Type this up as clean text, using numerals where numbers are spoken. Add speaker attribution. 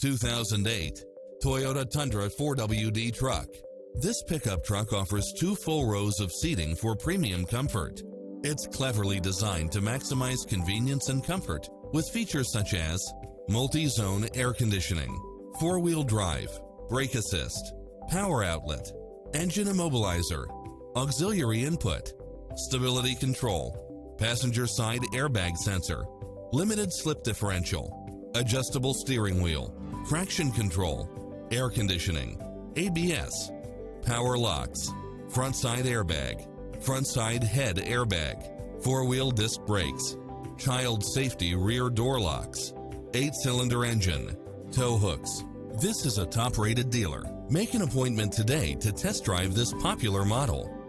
Speaker 1: 2008 Toyota Tundra 4WD truck. This pickup truck offers 2 full rows of seating for premium comfort. It's cleverly designed to maximize convenience and comfort with features such as multi-zone air conditioning, 4-wheel drive, brake assist, power outlet, engine immobilizer, auxiliary input, stability control, passenger side airbag sensor, limited slip differential, adjustable steering wheel, traction control, air conditioning, ABS, power locks, front side airbag, front side head airbag, 4-wheel disc brakes, child safety rear door locks, 8-cylinder engine, tow hooks. This is a top-rated dealer. Make an appointment today to test drive this popular model.